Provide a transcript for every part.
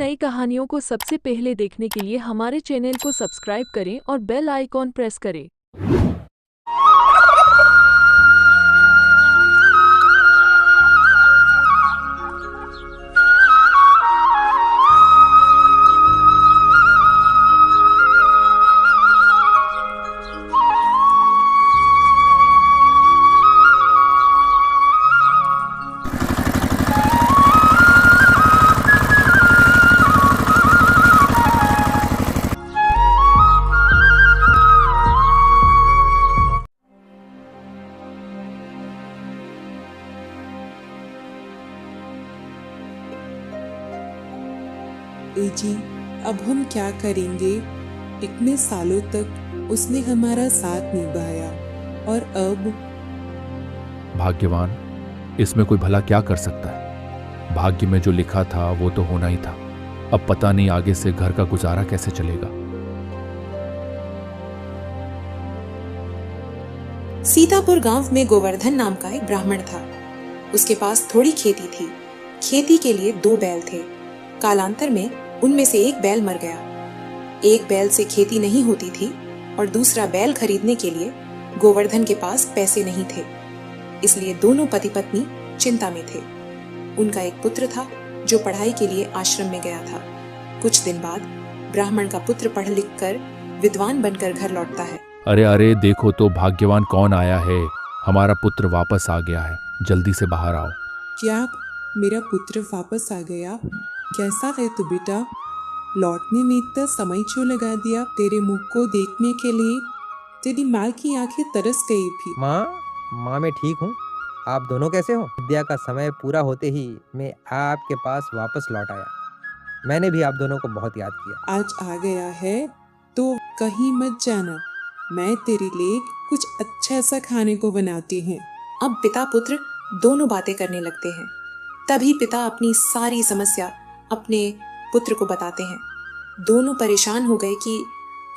नई कहानियों को सबसे पहले देखने के लिए हमारे चैनल को सब्सक्राइब करें और बेल आइकॉन प्रेस करें। ए जी, अब हम क्या करेंगे? इतने सालों तक उसने हमारा साथ निभाया और अब भाग्यवान, इसमें कोई भला क्या कर सकता है? भाग्य में जो लिखा था वो तो होना ही था। अब पता नहीं आगे से घर का गुजारा कैसे चलेगा। सीतापुर गांव में गोवर्धन नाम का एक ब्राह्मण था। उसके पास थोड़ी खेती थी। खेती के लिए 2 बैल थे। कालांतर में उनमें से एक बैल मर गया। एक बैल से खेती नहीं होती थी और दूसरा बैल खरीदने के लिए गोवर्धन के पास पैसे नहीं थे। इसलिए दोनों पति पत्नी चिंता में थे। उनका एक पुत्र था जो पढ़ाई के लिए आश्रम में गया था। कुछ दिन बाद ब्राह्मण का पुत्र पढ़ लिख कर विद्वान बनकर घर लौटता है। अरे अरे, देखो तो भाग्यवान कौन आया है। हमारा पुत्र वापस आ गया है, जल्दी से बाहर आओ। क्या मेरा पुत्र वापस आ गया? कैसा है तू बेटा? लौटने में इतना समय क्यों लगा दिया? तेरे मुख को देखने के लिए तेरी माँ की आंखें तरस गई थी। माँ मैं ठीक हूँ। आप दोनों कैसे हो? विद्या का समय पूरा होते ही मैं आपके पास वापस लौट आया। मैंने भी आप दोनों को बहुत याद किया। आज आ गया है तो कहीं मत जाना। मैं तेरे लिए कुछ अच्छा सा खाने को बनाती हूँ। अब पिता पुत्र दोनों बातें करने लगते हैं। तभी पिता अपनी सारी समस्या अपने पुत्र को बताते हैं। दोनों परेशान हो गए कि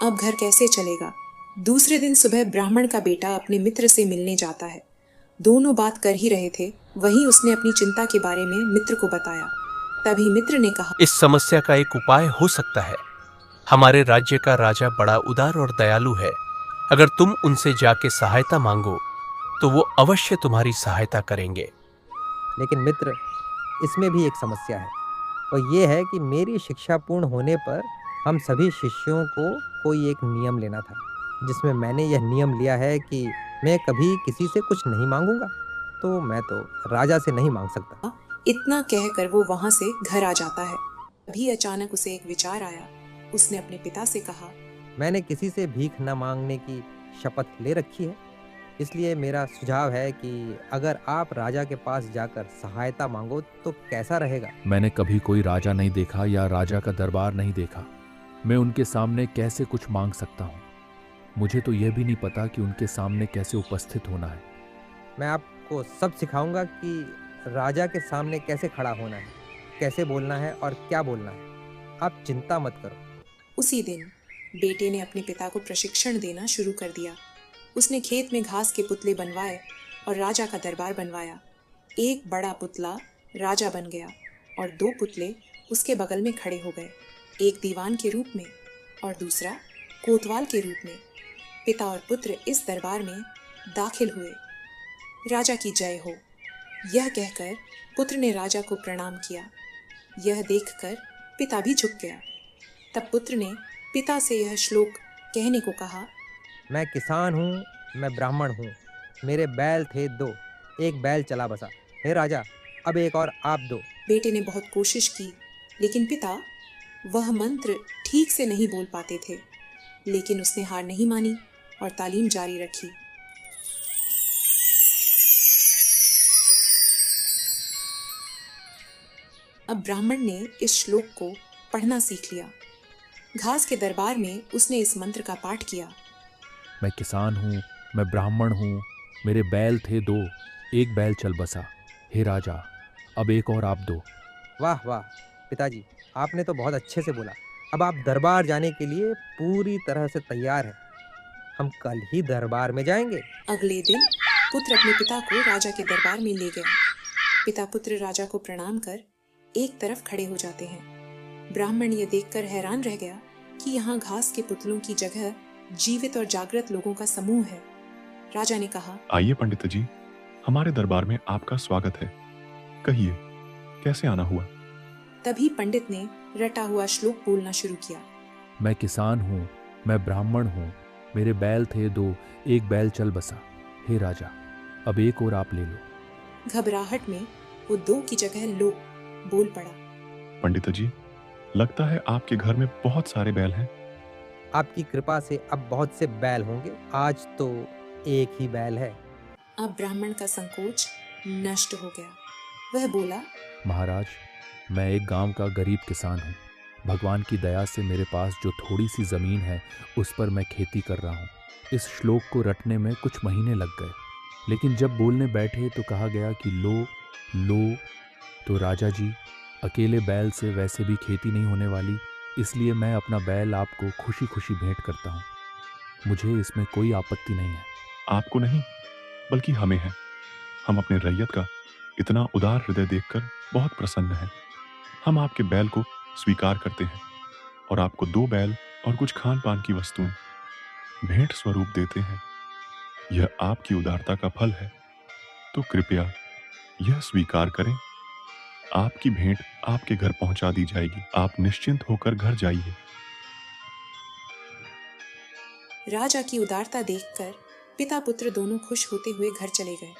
अब घर कैसे चलेगा। दूसरे दिन सुबह ब्राह्मण का बेटा अपने मित्र से मिलने जाता है। दोनों बात कर ही रहे थे, वहीं उसने अपनी चिंता के बारे में मित्र को बताया। तभी मित्र ने कहा, इस समस्या का एक उपाय हो सकता है। हमारे राज्य का राजा बड़ा उदार और दयालु है। अगर तुम उनसे जाके सहायता मांगो तो वो अवश्य तुम्हारी सहायता करेंगे। लेकिन मित्र, इसमें भी एक समस्या है। और ये है कि मेरी शिक्षा पूर्ण होने पर हम सभी शिष्यों को कोई एक नियम लेना था, जिसमें मैंने यह नियम लिया है कि मैं कभी किसी से कुछ नहीं मांगूंगा। तो मैं तो राजा से नहीं मांग सकता। इतना कहकर वो वहां से घर आ जाता है। अभी अचानक उसे एक विचार आया। उसने अपने पिता से कहा, मैंने किसी से भीख न मांगने की शपथ ले रखी है। इसलिए मेरा सुझाव है कि अगर आप राजा के पास जाकर सहायता मांगो तो कैसा रहेगा? मैंने कभी कोई राजा नहीं देखा या राजा का दरबार नहीं देखा। मैं उनके सामने कैसे कुछ मांग सकता हूँ? मुझे तो यह भी नहीं पता कि उनके सामने कैसे उपस्थित होना है। मैं आपको सब सिखाऊंगा कि राजा के सामने कैसे खड़ा होना है, कैसे बोलना है और क्या बोलना है। आप चिंता मत करो। उसी दिन बेटे ने अपने पिता को प्रशिक्षण देना शुरू कर दिया। उसने खेत में घास के पुतले बनवाए और राजा का दरबार बनवाया। एक बड़ा पुतला राजा बन गया और 2 पुतले उसके बगल में खड़े हो गए, एक दीवान के रूप में और दूसरा कोतवाल के रूप में। पिता और पुत्र इस दरबार में दाखिल हुए। राजा की जय हो, यह कहकर पुत्र ने राजा को प्रणाम किया। यह देखकर पिता भी झुक गया। तब पुत्र ने पिता से यह श्लोक कहने को कहा, मैं किसान हूँ, मैं ब्राह्मण हूँ। मेरे बैल थे 2, एक बैल चला बसा। हे राजा, अब एक और आप दो। बेटे ने बहुत कोशिश की, लेकिन पिता वह मंत्र ठीक से नहीं बोल पाते थे। लेकिन उसने हार नहीं मानी और तालीम जारी रखी। अब ब्राह्मण ने इस श्लोक को पढ़ना सीख लिया। घास के दरबार में उसने इस मंत्र का पाठ किया। मैं किसान हूँ, मैं ब्राह्मण हूँ, मेरे बैल थे 2, एक बैल चल बसा। हे राजा, अब एक और आप दो। वाह वाह पिताजी, आपने तो बहुत अच्छे से बोला। अब आप दरबार जाने के लिए पूरी तरह से तैयार हैं। हम कल ही दरबार में जाएंगे। अगले दिन पुत्र अपने पिता को राजा के दरबार में ले गया। पिता पुत्र राजा को प्रणाम कर एक तरफ खड़े हो जाते हैं। ब्राह्मण यह देखकर हैरान रह गया कि यहाँ घास के पुतलों की जगह जीवित और जागृत लोगों का समूह है। राजा ने कहा, आइए पंडित जी, हमारे दरबार में आपका स्वागत है। कहिए, कैसे आना हुआ? तभी पंडित ने रटा हुआ श्लोक बोलना शुरू किया। मैं किसान हूँ, मैं ब्राह्मण हूँ, मेरे बैल थे 2, एक बैल चल बसा। हे राजा, अब एक और आप ले लो। घबराहट में वो 2 की जगह लो बोल पड़ा। पंडित जी, लगता है आपके घर में बहुत सारे बैल हैं। आपकी कृपा से अब बहुत से बैल होंगे, आज तो एक ही बैल है। अब ब्राह्मण का संकोच नष्ट हो गया। वह बोला, महाराज, मैं एक गांव का गरीब किसान हूँ। भगवान की दया से मेरे पास जो थोड़ी सी ज़मीन है उस पर मैं खेती कर रहा हूँ। इस श्लोक को रटने में कुछ महीने लग गए, लेकिन जब बोलने बैठे तो कहा गया कि लो लो। तो राजा जी, अकेले बैल से वैसे भी खेती नहीं होने वाली, इसलिए मैं अपना बैल आपको खुशी खुशी भेंट करता हूँ। मुझे इसमें कोई आपत्ति नहीं है। आपको नहीं, बल्कि हमें है। हम अपने रैयत का इतना उदार हृदय देखकर बहुत प्रसन्न हैं। हम आपके बैल को स्वीकार करते हैं और आपको 2 बैल और कुछ खान पान की वस्तुएं भेंट स्वरूप देते हैं। यह आपकी उदारता का फल है, तो कृपया यह स्वीकार करें। आपकी भेंट आपके घर पहुंचा दी जाएगी। आप निश्चिंत होकर घर जाइए। राजा की उदारता देखकर पिता पुत्र दोनों खुश होते हुए घर चले गए।